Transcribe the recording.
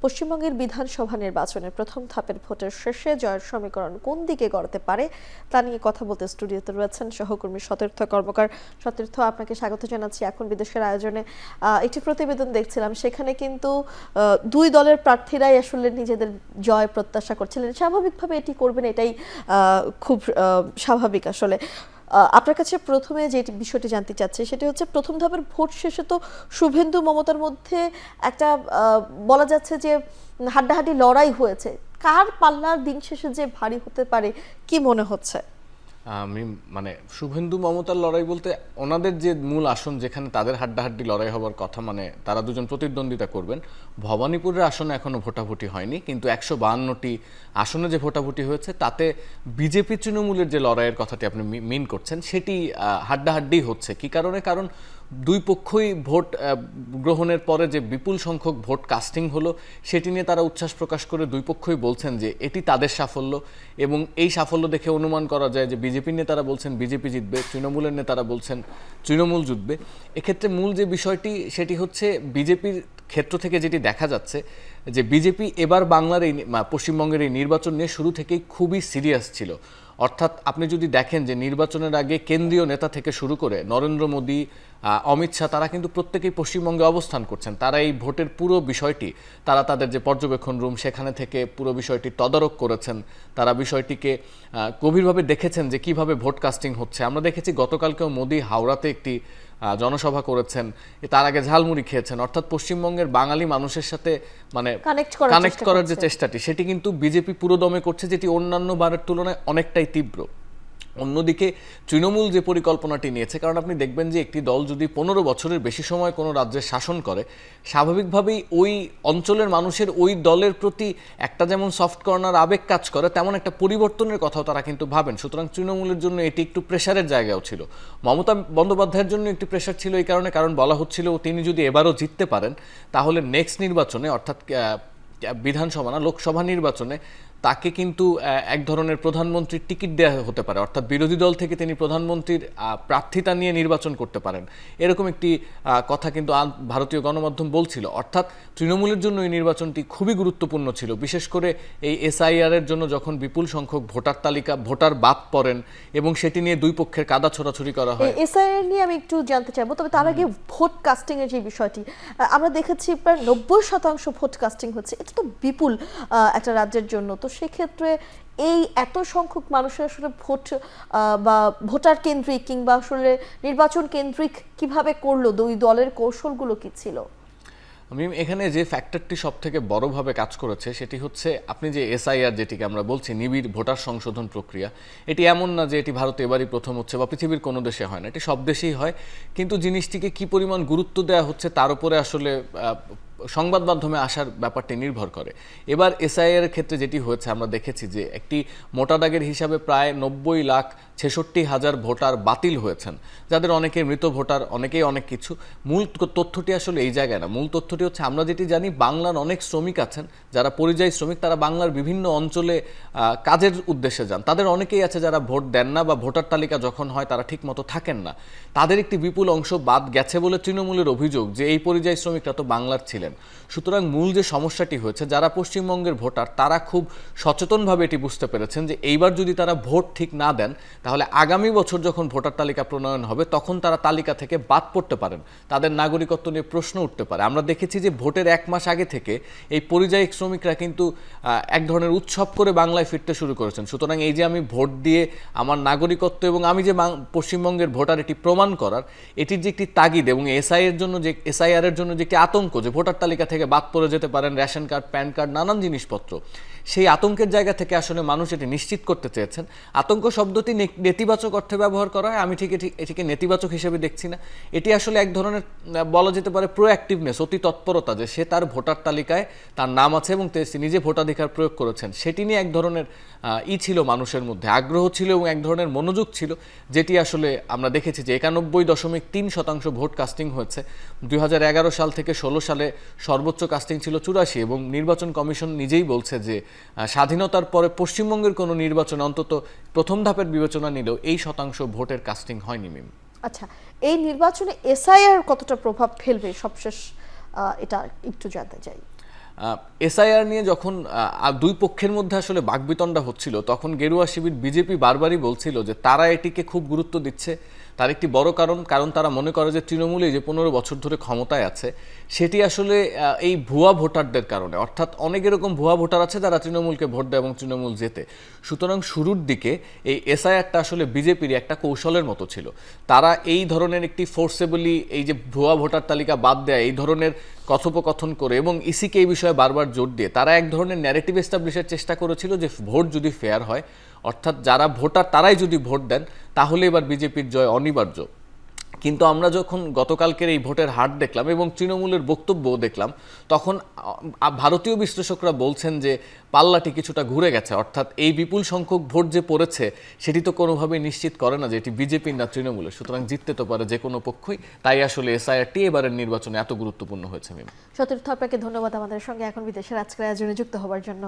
পশ্চিমবঙ্গের বিধানসভা নির্বাচনের প্রথম ধাপের ভোটের শেষে জয়ের সমীকরণ কোন দিকে গড়াতে পারে তা নিয়ে কথা বলতে স্টুডিওতে রয়েছেন সহকর্মী সতীর্থ কর্মকার। সতীর্থ, আপনাকে স্বাগত জানাচ্ছি। এখন বিদেশের আয়োজনে একটি প্রতিবেদন দেখছিলাম, সেখানে কিন্তু দুই দলের প্রার্থীরাই আসলে নিজেদের জয় প্রত্যাশা করছিলেন। স্বাভাবিকভাবে এটি করবেন, এটাই খুব স্বাভাবিক। আসলে আপনার কাছে প্রথমে যে বিষয়টি জানতে চাচ্ছি সেটি হচ্ছে, প্রথম ধাপের ভোট শেষে তো শুভেন্দু মমতার মধ্যে একটা বলা যাচ্ছে যে হাড্ডাহাড্ডি লড়াই হয়েছে। কার পাল্লার দিন শেষে যে ভারী হতে পারে কি মনে হচ্ছে? আমি শুভেন্দু মমতার লড়াই বলতে ওনাদের যে মূল আসন যেখানে তাদের হাড্ডাহাড্ডি লড়াই হওয়ার কথা, তারা দুজন প্রতিদ্বন্দ্বিতা করবেন। ভবানীপুরের আসনে এখনো ভোটাভুটি হয়নি, কিন্তু 152টি আসনে যে ভোটাভুটি হয়েছে তাতে বিজেপি তৃণমূলের যে লড়াইয়ের কথাটি আপনি মিন করছেন সেটি হাড্ডাহাড্ডি হচ্ছে। কি কারণে? কারণ দুই পক্ষই ভোট গ্রহণের পরে যে বিপুল সংখ্যক ভোট কাস্টিং হলো সেটি নিয়ে তারা উচ্ছ্বাস প্রকাশ করে দুই পক্ষই বলছেন যে এটি তাদের সাফল্য, এবং এই সাফল্য দেখে অনুমান করা যায় যে বিজেপির নেতারা বলছেন বিজেপি জিতবে, তৃণমূলের নেতারা বলছেন তৃণমূল জিতবে। এক্ষেত্রে মূল যে বিষয়টি সেটি হচ্ছে বিজেপির ক্ষেত্র থেকে যেটি দেখা যাচ্ছে যে বিজেপি এবার বাংলার এই পশ্চিমবঙ্গের এই নির্বাচন নিয়ে শুরু থেকেই খুবই সিরিয়াস ছিল। অর্থাৎ আপনি যদি দেখেন যে নির্বাচনের আগে কেন্দ্রীয় নেতা থেকে শুরু করে নরেন্দ্র মোদী, অমিত শাহ, তারা কিন্তু প্রত্যেকেই পশ্চিমবঙ্গে অবস্থান করছেন। তারা এই ভোটের পুরো বিষয়টি, তারা তাদের যে পর্যবেক্ষণ রুম সেখানে থেকে পুরো বিষয়টি তদারক করেছেন। তারা বিষয়টিকে গভীরভাবে দেখেছেন যে কিভাবে ভোট কাস্টিং হচ্ছে। আমরা দেখেছি গতকালকেও মোদী হাওড়াতে একটি জনসভা করেছেন, তার আগে ঝালমুড়ি খেয়েছেন। অর্থাৎ পশ্চিমবঙ্গের বাঙালি মানুষের সাথে কানেক্ট করার যে চেষ্টাটি সেটি কিন্তু বিজেপি পুরোদমে করছে, যেটি অন্যান্য বারের তুলনায় অনেকটাই তীব্র। অন্যদিকে তৃণমূল যে পরিকল্পনাটি নিয়েছে, কারণ আপনি দেখবেন যে একটি দল যদি 15 বছরের বেশি সময় কোনো রাজ্যের শাসন করে, স্বাভাবিকভাবেই ওই অঞ্চলের মানুষের ওই দলের প্রতি একটা যেমন সফট কর্নার আবেগ কাজ করে, তেমন একটা পরিবর্তনের কথাও তারা কিন্তু ভাবেন। সুতরাং তৃণমূলের জন্য এটি একটু প্রেশারের জায়গাও ছিল। মমতা বন্দ্যোপাধ্যায়ের জন্য একটি প্রেশার ছিল এই কারণ বলা হচ্ছিল তিনি যদি এবারও জিততে পারেন তাহলে নেক্সট নির্বাচনে, অর্থাৎ বিধানসভা না লোকসভা নির্বাচনে, তাকে কিন্তু এক ধরনের প্রধানমন্ত্রীর টিকিট দেওয়া হতে পারে, অর্থাৎ বিরোধী দল থেকে তিনি প্রধানমন্ত্রীর প্রার্থিতা নিয়ে নির্বাচন করতে পারেন, এরকম একটি কথা কিন্তু ভারতীয় গণমাধ্যম বলছিল। অর্থাৎ তৃণমূলের জন্য এই নির্বাচনটি খুবই গুরুত্বপূর্ণ ছিল, বিশেষ করে এই SIR এর জন্য যখন বিপুল সংখ্যক ভোটার বাদ পড়েন এবং সেটি নিয়ে দুই পক্ষের কাদা ছোড়াছুড়ি করা হয়। SIR নিয়ে আমি একটু জানতে চাইবো, তবে তার আগে ভোট কাস্টিং এর যে বিষয়টি আমরা দেখেছি, প্রায় 90% ভোট কাস্টিং হচ্ছে। এটা তো বিপুল একটা রাজ্যের জন্য। তো সেক্ষেত্রে এই এত সংখ্যক মানুষের আসলে ভোট বা ভোটার কেন্দ্রিক কিংবা আসলে নির্বাচন কেন্দ্রিক কিভাবে করলো, দুই দলের কৌশলগুলো কি ছিল? আমি এখানে যে ফ্যাক্টরটি সব থেকে বড়ভাবে কাজ করেছে সেটি হচ্ছে, আপনি যে SIR যেটিকে আমরা বলছি নিবিড় ভোটার সংশোধন প্রক্রিয়া, এটি এমন না যে এটি ভারতে এবারই প্রথম হচ্ছে বা পৃথিবীর কোনো দেশে হয় না, এটি সব দেশেই হয়। কিন্তু জিনিসটিকে কি পরিমাণ গুরুত্ব দেওয়া হচ্ছে তার উপরে আসলে সংবাদ মাধ্যমে আসার ব্যাপারটি নির্ভর করে। এবার SIR এর ক্ষেত্রে যেটি হয়েছে, আমরা দেখেছি যে একটি মোটা দাগের হিসাবে প্রায় 90,66,000 ভোটার বাতিল হয়েছেন, যাদের অনেকে মৃত ভোটার, অনেকেই অনেক কিছু। মূল তথ্যটি আসলে এই জায়গায় না। মূল তথ্যটি হচ্ছে, আমরা যেটি জানি বাংলার অনেক শ্রমিক আছেন যারা পরিযায়ী শ্রমিক, তারা বাংলার বিভিন্ন অঞ্চলে কাজের উদ্দেশ্যে যান। তাদের অনেকেই আছে যারা ভোট দেন না বা ভোটার তালিকা যখন হয় তারা ঠিক মতো থাকেন না। তাদের একটি বিপুল অংশ বাদ গেছে বলে তৃণমূলের অভিযোগ যে এই পরিযায়ী শ্রমিকরা তো বাংলার ছিলেন। সুতরাং মূল যে সমস্যাটি হয়েছে, যারা পশ্চিমবঙ্গের ভোটার তারা খুব সচেতনভাবে এটি বুঝতে পেরেছেন যে এইবার যদি তারা ভোট ঠিক না দেন তাহলে আগামী বছর যখন ভোটার তালিকা প্রণয়ন হবে তখন তারা তালিকা থেকে বাদ পড়তে পারেন, তাদের নাগরিকত্ব নিয়ে প্রশ্ন উঠতে পারে। আমরা দেখেছি যে ভোটের 1 মাস আগে থেকে এই পরিযায়ী শ্রমিকরা কিন্তু এক ধরনের উৎসব করে বাংলায় ফিরতে শুরু করেছেন। সুতরাং এই যে আমি ভোট দিয়ে আমার নাগরিকত্ব এবং আমি যে পশ্চিমবঙ্গের ভোটার এটি প্রমাণ করার, এটির যে একটি তাগিদ এবং SIR এর জন্য যে একটি আতঙ্ক যে ভোটার তালিকা থেকে বাদ পড়ে যেতে পারেন রেশন কার্ড, প্যান কার্ড, নানান জিনিসপত্র, সেই আতঙ্কের জায়গা থেকে আসলে মানুষ এটি নিশ্চিত করতে চেয়েছেন। আতঙ্ক শব্দটি নেতিবাচক অর্থে ব্যবহার করা হয়, আমি এটিকে নেতিবাচক হিসেবে দেখছি না। এটি আসলে এক ধরনের বলা যেতে পারে প্রোঅ্যাক্টিভনেস, অতি তৎপরতা, যে সে তার ভোটার তালিকায় তার নাম আছে এবং নিজে ভোটাধিকার প্রয়োগ করেছেন, সেটি নিয়ে এক ধরনের ছিল মানুষের মধ্যে, আগ্রহ ছিল এবং এক ধরনের মনোযোগ ছিল, যেটি আসলে আমরা দেখেছি যে 91.3% ভোট কাস্টিং হয়েছে। 2011 সাল থেকে 16 সালে সর্বোচ্চ কাস্টিং ছিল 84, এবং নির্বাচন কমিশন নিজেই বলছে যে স্বাধীনতার পরে পশ্চিমবঙ্গের কোনো নির্বাচন অন্তত প্রথম ধাপের বিবেচনা নিলেও এই শতাংশ ভোটের কাস্টিং হয়নি। মিম, আচ্ছা, এই নির্বাচনে SIR কতটা প্রভাব ফেলবে সবশেষ, এটা একটু জানতে চাই। এসআইআর নিয়ে যখন দুই পক্ষের মধ্যে আসলে বাকবিতণ্ডা হচ্ছিল, তখন গেরুয়া শিবির বিজেপি বারবারই বলছিল যে তারা এটিকে খুব গুরুত্ব দিচ্ছে। তার একটি বড় কারণ তারা মনে করে যে তৃণমূলে যে 15 বছর ধরে ক্ষমতায় আছে, সেটি আসলে এই ভুয়া ভোটারদের কারণে। অর্থাৎ অনেক এরকম ভুয়া ভোটার আছে যারা তৃণমূলকে ভোট দেয় এবং তৃণমূল জেতে। সুতরাং শুরুর দিকে এই এসআইআরটা আসলে বিজেপির একটা কৌশলের মতো ছিল। তারা এই ধরনের একটি ফোর্সেবলি এই যে ভুয়া ভোটার তালিকা বাদ দেয়, এই ধরনের কথোপকথন করে এবং ইসিকে এই বিষয়ে বারবার জোর দিয়ে তারা এক ধরনের ন্যারেটিভ এস্টাবলিশের চেষ্টা করেছিল যে ভোট যদি ফেয়ার হয়, অর্থাৎ যারা ভোটার তারাই যদি ভোট দেন, তাহলে এবার বিজেপির জয় অনিবার্য। কিন্তু আমরা যখন গতকালকের এই ভোটের হার দেখলাম এবং তৃণমূলের বক্তব্যও দেখলাম, তখন ভারতীয় বিশ্লেষকরা বলছেন যে পাল্লাটি কিছুটা ঘুরে গেছে। অর্থাৎ এই বিপুল সংখ্যক ভোট যে পড়েছে, সেটি তো কোনোভাবেই নিশ্চিত করে না যে এটি বিজেপির না তৃণমূলের। সুতরাং জিততে তো পারে যে কোনো পক্ষই। তাই আসলে এসআইআরটি এবারের নির্বাচনে এত গুরুত্বপূর্ণ হয়েছে। সতীর্থ, আপনাকে ধন্যবাদ আমাদের সঙ্গে এখন বিদেশের আজকের আয়োজনে যুক্ত হওয়ার জন্য।